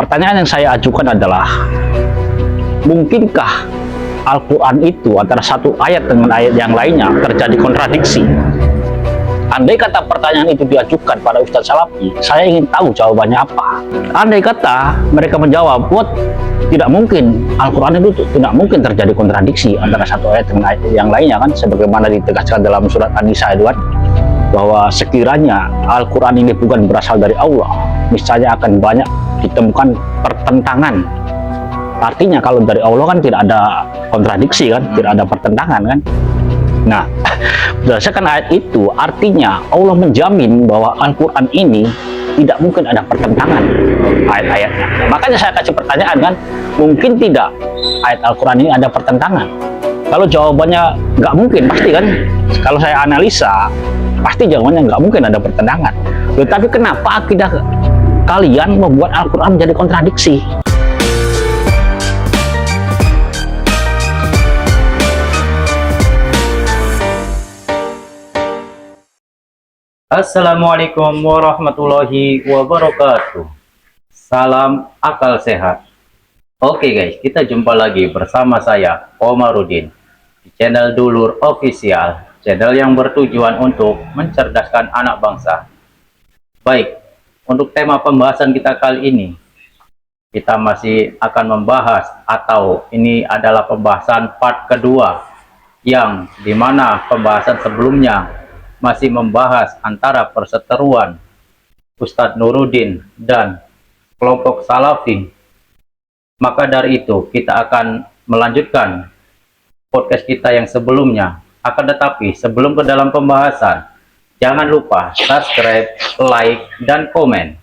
pertanyaan yang saya ajukan adalah, mungkinkah Al-Quran itu antara satu ayat dengan ayat yang lainnya terjadi kontradiksi? Andai kata pertanyaan itu diajukan pada Ustadz Salafi, saya ingin tahu jawabannya apa. Andai kata mereka menjawab, tidak mungkin, Al-Quran itu tidak mungkin terjadi kontradiksi antara satu ayat dengan ayat yang lainnya, kan sebagaimana ditegaskan dalam surat An-Nisa itu kan, bahwa sekiranya Al-Quran ini bukan berasal dari Allah, niscaya akan banyak ditemukan pertentangan. Artinya kalau dari Allah kan tidak ada kontradiksi kan, tidak ada pertentangan kan. Nah, berdasarkan ayat itu, artinya Allah menjamin bahwa Al-Quran ini tidak mungkin ada pertentangan ayat-ayatnya. Makanya saya kasih pertanyaan kan, mungkin tidak ayat Al-Quran ini ada pertentangan? Kalau jawabannya nggak mungkin, pasti kan, kalau saya analisa, pasti jawabannya nggak mungkin ada pertentangan. Tetapi kenapa akidah kalian membuat Al-Quran menjadi kontradiksi? Assalamualaikum warahmatullahi wabarakatuh. Salam akal sehat. Oke guys, kita jumpa lagi bersama saya Omarudin di channel Dulur Official, channel yang bertujuan untuk mencerdaskan anak bangsa. Baik, untuk tema pembahasan kita kali ini, kita masih akan membahas, atau ini adalah pembahasan part kedua, yang dimana pembahasan sebelumnya masih membahas antara perseteruan Ustadz Nuruddin dan kelompok Salafi. Maka dari itu kita akan melanjutkan podcast kita yang sebelumnya. Akan tetapi sebelum ke dalam pembahasan, jangan lupa subscribe, like, dan komen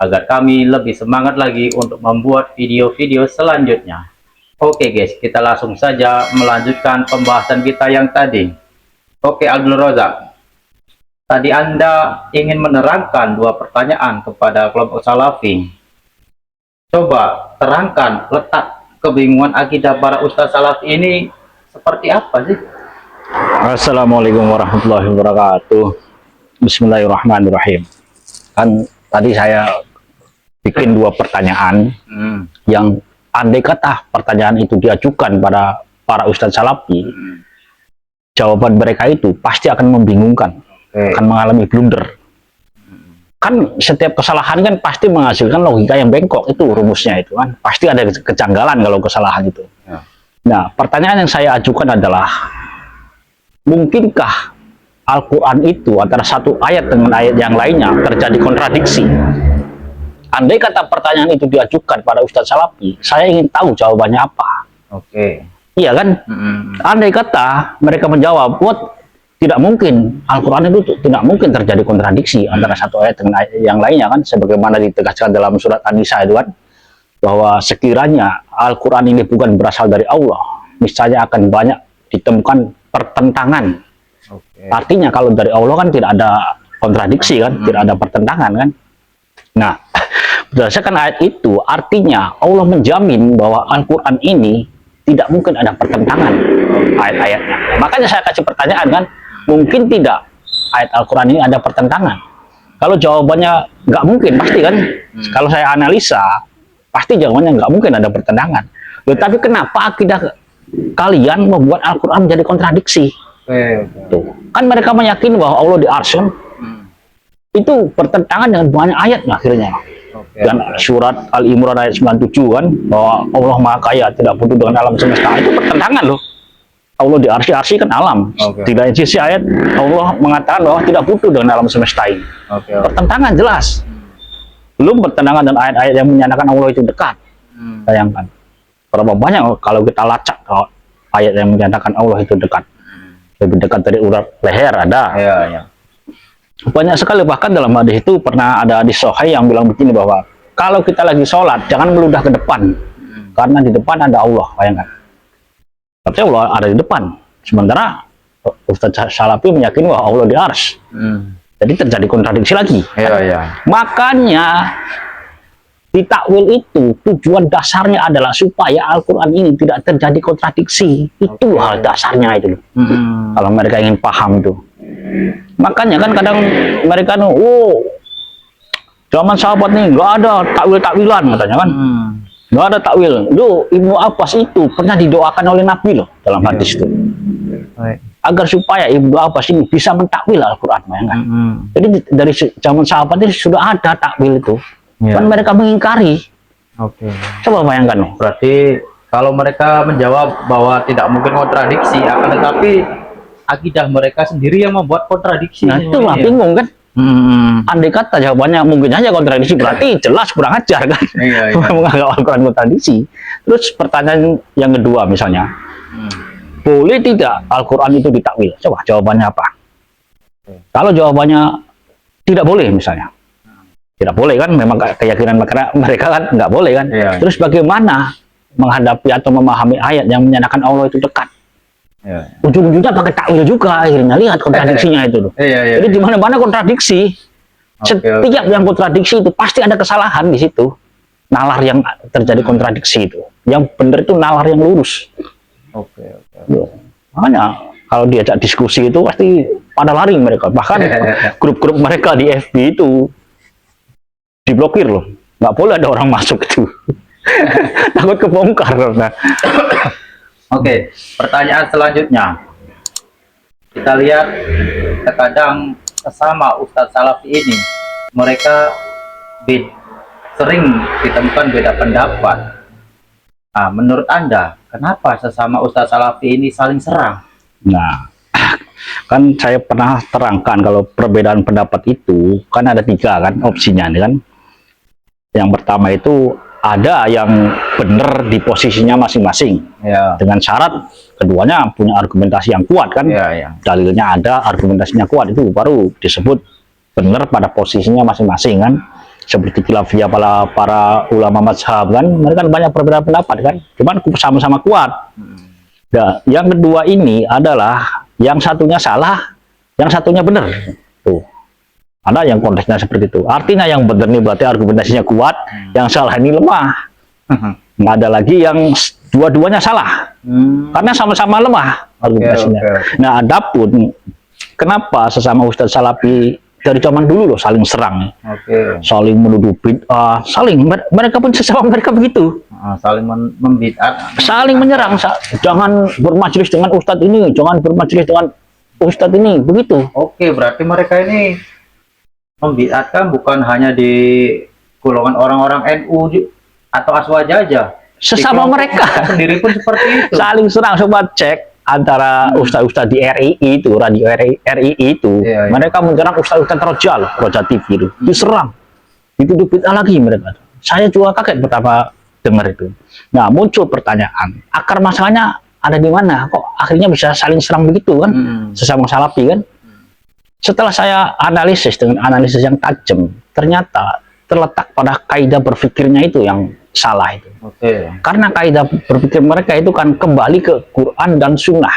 agar kami lebih semangat lagi untuk membuat video-video selanjutnya. Oke guys, kita langsung saja melanjutkan pembahasan kita yang tadi. Oke Abdul Razak, tadi Anda ingin menerangkan dua pertanyaan kepada kelompok Salafi. Coba terangkan letak kebingungan akidah para Ustadz Salafi ini seperti apa sih? Assalamualaikum warahmatullahi wabarakatuh. Bismillahirrahmanirrahim. Kan tadi saya bikin dua pertanyaan yang andai kata pertanyaan itu diajukan pada para Ustadz Salafi, jawaban mereka itu pasti akan membingungkan, akan mengalami blunder. Kan setiap kesalahan kan pasti menghasilkan logika yang bengkok, itu rumusnya itu kan. Pasti ada kejanggalan kalau kesalahan itu. Nah, pertanyaan yang saya ajukan adalah, mungkinkah Al-Quran itu antara satu ayat dengan ayat yang lainnya terjadi kontradiksi? Andai kata pertanyaan itu diajukan pada Ustadz Salafi, saya ingin tahu jawabannya apa. Iya kan? Andai kata mereka menjawab, tidak mungkin, Al-Quran itu tidak mungkin terjadi kontradiksi antara satu ayat dengan ayat yang lainnya kan, sebagaimana ditegaskan dalam surat An-Nisa itu kan, bahwa sekiranya Al-Quran ini bukan berasal dari Allah, niscaya akan banyak ditemukan pertentangan. Artinya kalau dari Allah kan tidak ada kontradiksi kan, tidak ada pertentangan kan. Nah, berdasarkan ayat itu, artinya Allah menjamin bahwa Al-Quran ini tidak mungkin ada pertentangan ayat-ayatnya. Makanya saya kasih pertanyaan kan, mungkin tidak ayat Al-Quran ini ada pertentangan? Kalau jawabannya nggak mungkin, pasti kan, kalau saya analisa, pasti jawabannya nggak mungkin ada pertentangan. Tetapi kenapa akidah kalian membuat Al-Quran menjadi kontradiksi? Tuh. Kan mereka meyakini bahwa Allah di Arsy, itu bertentangan dengan banyak ayatnya akhirnya. Dan surat Al-Imran ayat 97 kan, bahwa Allah Maha Kaya, tidak butuh dengan alam semesta, itu bertentangan loh. Allah di Arsy, Arsy kan alam. Tidak sisi ayat Allah mengatakan bahwa tidak butuh dengan alam semesta ini. Pertentangan jelas. Belum bertentangan dengan ayat-ayat yang menyatakan Allah itu dekat. Bayangkan berapa banyak kalau kita lacak ayat yang menyatakan Allah itu dekat. Lebih dekat dari urat leher ada. Banyak sekali, bahkan dalam hadis itu pernah ada hadis sahih yang bilang begini, bahwa kalau kita lagi sholat jangan meludah ke depan, karena di depan ada Allah. Bayangkan, tapi Allah ada di depan, sementara Ustadz Salafi meyakini bahwa Allah di Arsy. Jadi terjadi kontradiksi lagi. Makanya di takwil itu tujuan dasarnya adalah supaya Al-Quran ini tidak terjadi kontradiksi. Itu hal dasarnya itu loh. Kalau mereka ingin paham itu. Makanya kan kadang mereka Zaman sahabat nih nggak ada takwil-takwilan katanya kan. Nggak ada takwil. Lu Ibnu Abbas itu pernah didoakan oleh Nabi loh dalam hadis itu. Agar supaya Ibnu Abbas ini bisa mentakwil Al-Quran, bayangkan. Jadi dari zaman sahabat ini sudah ada takwil itu. Kan mereka mengingkari. Coba bayangkan loh. Berarti kalau mereka menjawab bahwa tidak mungkin kontradiksi, akan tetapi akidah mereka sendiri yang membuat kontradiksi. Nah itulah bingung kan. Andai kata jawabannya mungkin aja kontradiksi, berarti jelas kurang ajar kan. Menganggap Al-Quran kontradiksi. Terus pertanyaan yang kedua misalnya, boleh tidak Al-Quran itu ditakwil? Coba jawabannya apa? Kalau jawabannya tidak boleh misalnya, tidak boleh kan, memang keyakinan mereka kan nggak boleh kan. Terus bagaimana menghadapi atau memahami ayat yang menyatakan Allah itu dekat? Ujung-ujungnya pakai takwil juga, akhirnya lihat kontradiksinya itu. Jadi di mana-mana kontradiksi. Setiap yang kontradiksi itu pasti ada kesalahan di situ. Nalar yang terjadi kontradiksi itu. Yang benar itu nalar yang lurus. Makanya kalau diajak diskusi itu pasti pada lari mereka. Bahkan grup-grup mereka di FB itu diblokir loh. Nggak boleh ada orang masuk itu. Takut kebongkar karena. Oke, pertanyaan selanjutnya. Kita lihat terkadang sesama Ustadz Salafi ini, mereka sering ditemukan beda pendapat. Nah, menurut Anda, kenapa sesama Ustadz Salafi ini saling serang? Nah, kan saya pernah terangkan kalau perbedaan pendapat itu kan ada 3 kan opsinya nih kan. Yang pertama itu ada yang benar di posisinya masing-masing, dengan syarat keduanya punya argumentasi yang kuat kan. Dalilnya ada, argumentasinya kuat, itu baru disebut benar pada posisinya masing-masing kan. Seperti khilafiyah para ulama mazhab kan, mereka kan banyak perbedaan pendapat kan, cuman sama-sama kuat. Nah, yang kedua ini adalah yang satunya salah, yang satunya benar. Tuh. Ada yang konteksnya seperti itu. Artinya yang benar ini berarti argumentasinya kuat, yang salah ini lemah. Nggak ada lagi yang dua-duanya salah. Karena sama-sama lemah argumentasinya. Nah, adapun kenapa sesama Ustadz Salafi dari zaman dulu loh saling serang, saling menuduh bid'ah, mereka pun sesama mereka begitu. Saling membid'ah, saling menyerang. Jangan bermajelis dengan Ustadz ini, jangan bermajelis dengan Ustadz ini, begitu. Berarti mereka ini membid'atkan bukan hanya di golongan orang-orang NU atau Aswaja aja. Sesama mereka sendiri pun seperti itu. Saling serang. Coba cek antara ustadz-ustadz di RII itu, radio RII itu, mereka menyerang ustadz-ustadz Roja TV itu, diserang, itu bid'ah lagi mereka. Saya juga kaget pertama dengar itu. Nah, muncul pertanyaan, akar masalahnya ada di mana? Kok akhirnya bisa saling serang begitu kan? Sesama Salafi kan? Setelah saya analisis dengan analisis yang tajam, ternyata terletak pada kaidah berpikirnya itu yang salah itu. Karena kaidah berpikir mereka itu kan kembali ke Quran dan Sunnah.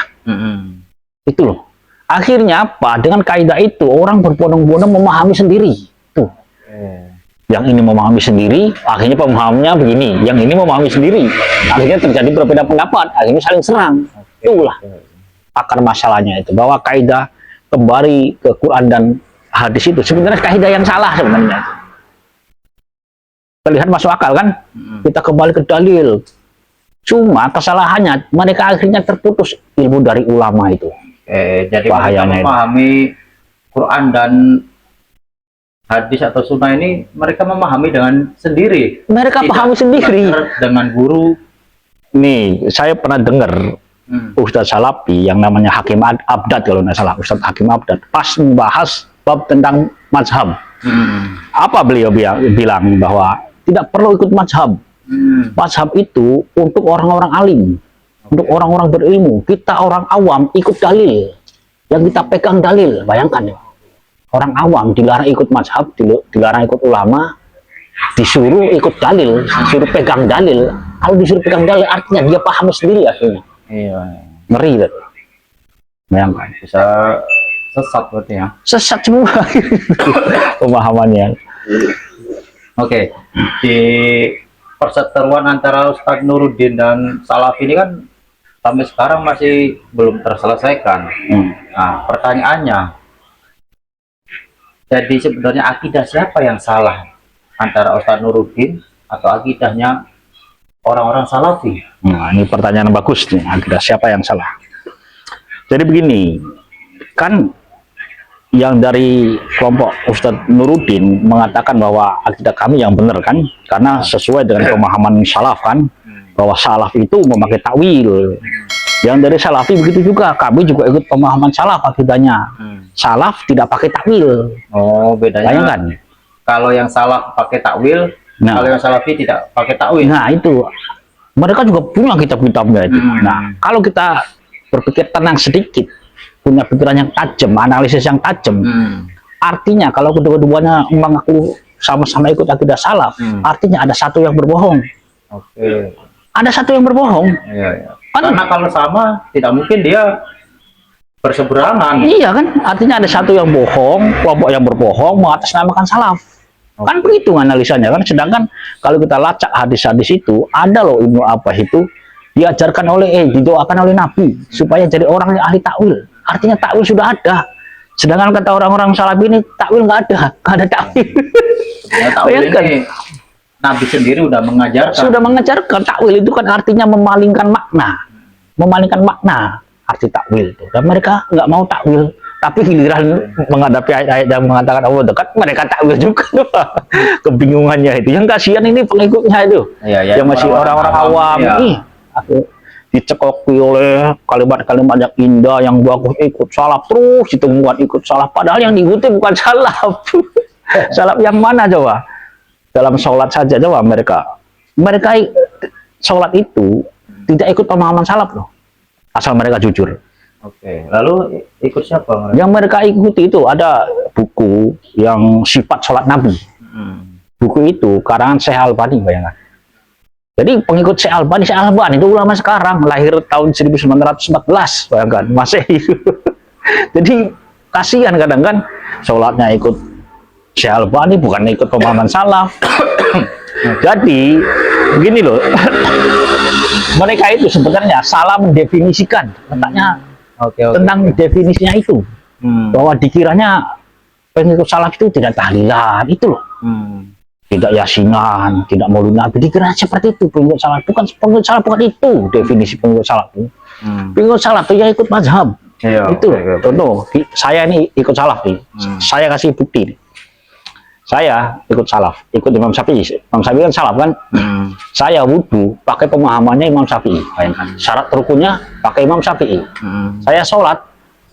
Itu loh. Akhirnya apa? Dengan kaidah itu orang berbondong-bondong memahami sendiri. Tuh. Yang ini memahami sendiri, akhirnya pemahamannya begini. Yang ini memahami sendiri, akhirnya terjadi berbeda pendapat, akhirnya saling serang. Itulah akar masalahnya itu, bahwa kaidah kembali ke Quran dan hadis itu sebenarnya kaidah yang salah sebenarnya. Terlihat masuk akal kan? Kita kembali ke dalil. Cuma kesalahannya mereka akhirnya terputus ilmu dari ulama itu. Jadi mereka memahami Quran dan hadis atau sunnah ini, mereka memahami dengan sendiri. Mereka pahami sendiri. Dengan guru. Nih, saya pernah dengar Ustadz Salafi yang namanya Hakim Abdad, kalau nggak salah, Ustadz Hakim Abdad, pas membahas bab tentang mazhab. Apa beliau bilang bahwa tidak perlu ikut mazhab. Mazhab itu untuk orang-orang alim, untuk orang-orang berilmu. Kita orang awam ikut dalil, yang kita pegang dalil. Bayangkan ya, orang awam dilarang ikut mazhab, dilarang ikut ulama, disuruh ikut dalil, disuruh pegang dalil. Kalau disuruh pegang dalil artinya dia paham sendiri akhirnya. Ngeri itu. Bayangkan, bisa sesat berarti ya. Sesat semua pemahamannya. Di perseteruan antara Ustadz Nuruddin dan Salafi ini kan sampai sekarang masih belum terselesaikan. Nah, pertanyaannya, jadi sebenarnya akidah siapa yang salah antara Ustadz Nuruddin atau akidahnya orang-orang Salafi? Nah, ini pertanyaan bagus nih. Akidah siapa yang salah? Jadi begini, kan yang dari kelompok Ustadz Nuruddin mengatakan bahwa akidah kami yang benar kan, karena sesuai dengan pemahaman salaf kan, bahwa salaf itu memakai takwil. Yang dari Salafi begitu juga, kami juga ikut pemahaman salaf akidahnya. Salaf tidak pakai takwil. Oh, bedanya. Bayangkan. Kalau yang salaf pakai takwil, Nah. kalau yang Salafi tidak pakai takwil. Nah itu, mereka juga punya kitab-kitabnya itu. Nah, kalau kita berpikir tenang sedikit, punya pikiran yang tajam, analisis yang tajam, artinya kalau kedua-duanya mengaku sama-sama ikut akidah salaf, artinya ada satu yang berbohong. Oke. Ada satu yang berbohong. Iya, iya. Kan- Karena kalau sama, tidak mungkin dia berseberangan. Iya kan, artinya ada satu yang bohong, kelompok yang berbohong mengatasnamakan salaf. Kan begitu analisanya kan. Sedangkan kalau kita lacak hadis-hadis itu, ada loh Ibnu Abbas itu diajarkan didoakan oleh Nabi supaya jadi orang yang ahli takwil. Artinya takwil sudah ada. Sedangkan kata orang-orang salaf ini takwil nggak ada takwil. Ya, takwil Bayangkan. ini Nabi sendiri udah mengajarkan. Sudah mengajarkan takwil itu kan artinya memalingkan makna arti takwil itu. Dan mereka nggak mau takwil, tapi giliran menghadapi ayat-ayat yang mengatakan Allah dekat, mereka takwil juga. Kebingungannya itu. Yang kasihan ini pengikutnya itu, Iya, iya, yang masih orang-orang awam. iya. Ih, aku dicekoki oleh kalimat-kalimat yang indah, yang bagus, ikut salaf terus ditemukan ikut salaf. Padahal yang diikuti bukan salaf. Salaf yang mana coba? Dalam sholat saja coba mereka sholat itu tidak ikut pemahaman salaf loh, asal mereka jujur. Oke. Lalu ikut siapa? Yang mereka ikuti itu ada buku yang sifat sholat Nabi. Buku itu karangan Syekh Albani, bayangkan. Jadi pengikut Syekh Albani itu ulama sekarang, lahir tahun 1914, bayangkan, masih itu. Jadi kasihan kadang kan sholatnya ikut Syekh Albani, bukan ikut pemahaman salaf. Jadi begini loh, mereka itu sebenarnya salah mendefinisikan letaknya. Oke. Tentang definisinya itu, bahwa dikiranya pengikut salaf itu tidak tahlilan itu loh, tidak yasinan, tidak maulid Nabi, dikira seperti itu pengikut salaf. Bukan pengikut salaf, bukan itu definisi pengikut salaf itu. Pengikut salaf itu ya ikut mazhab. Iya, Itu oke. contoh, saya ini ikut salaf nih. Saya kasih bukti nih. Saya ikut salaf, ikut Imam Syafi'i. Imam Syafi'i kan salaf kan. Saya wudhu pakai pemahamannya Imam Syafi'i. Syarat rukunnya pakai Imam Syafi'i. Saya sholat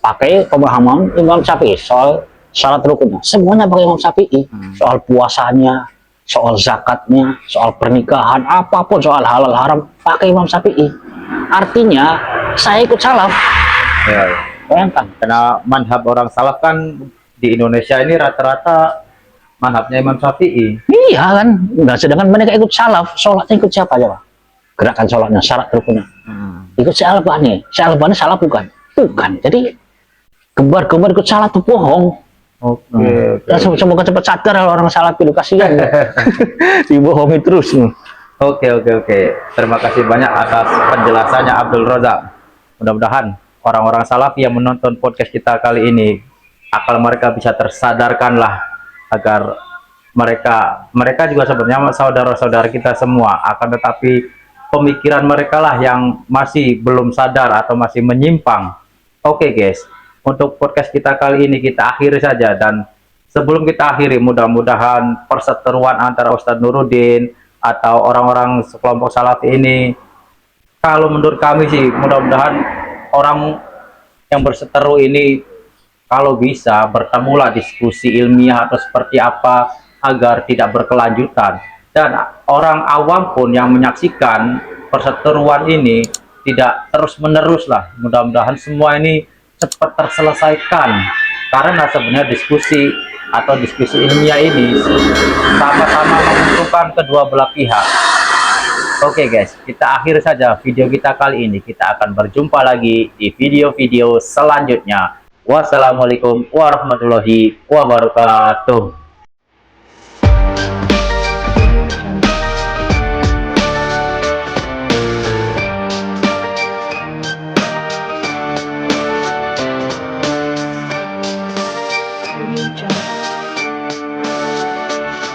pakai pemahaman Imam Syafi'i. Soal syarat rukunnya semuanya pakai Imam Syafi'i. Soal puasanya, soal zakatnya, soal pernikahan, apapun, soal halal haram pakai Imam Syafi'i. Artinya saya ikut salaf. Ya. Bayangkan. Karena manhab orang salaf kan di Indonesia ini rata-rata manhabnya Imam Syafi'i. Iya kan. Nah, sedangkan mereka ikut salaf, sholatnya ikut siapa coba? Gerakan sholatnya, syarat rukunnya. Ikut Syekh Albani. Syekh Albani salah bukan? Bukan. Jadi gembar-gembar ikut salah itu bohong. Oke. Ya, semoga cepat sadar kalau orang salah itu kasihan. Dibohongi terus. Oke. Terima kasih banyak atas penjelasannya Abdul Razak. Mudah-mudahan orang-orang salaf yang menonton podcast kita kali ini, akal mereka bisa tersadarkan lah, agar mereka juga sebenarnya saudara-saudara kita semua, akan tetapi pemikiran mereka lah yang masih belum sadar atau masih menyimpang. Oke guys, untuk podcast kita kali ini kita akhiri saja, dan sebelum kita akhiri, mudah-mudahan perseteruan antara Ustadz Nuruddin atau orang-orang sekelompok salafi ini, kalau menurut kami sih, mudah-mudahan orang yang berseteru ini kalau bisa bertemulah diskusi ilmiah atau seperti apa agar tidak berkelanjutan, dan orang awam pun yang menyaksikan perseteruan ini tidak terus-menerus lah. Mudah-mudahan semua ini cepat terselesaikan, karena sebenarnya diskusi atau diskusi ilmiah ini sama-sama menguntungkan kedua belah pihak. Oke guys, kita akhir saja video kita kali ini. Kita akan berjumpa lagi di video-video selanjutnya. Wassalamualaikum warahmatullahi wabarakatuh.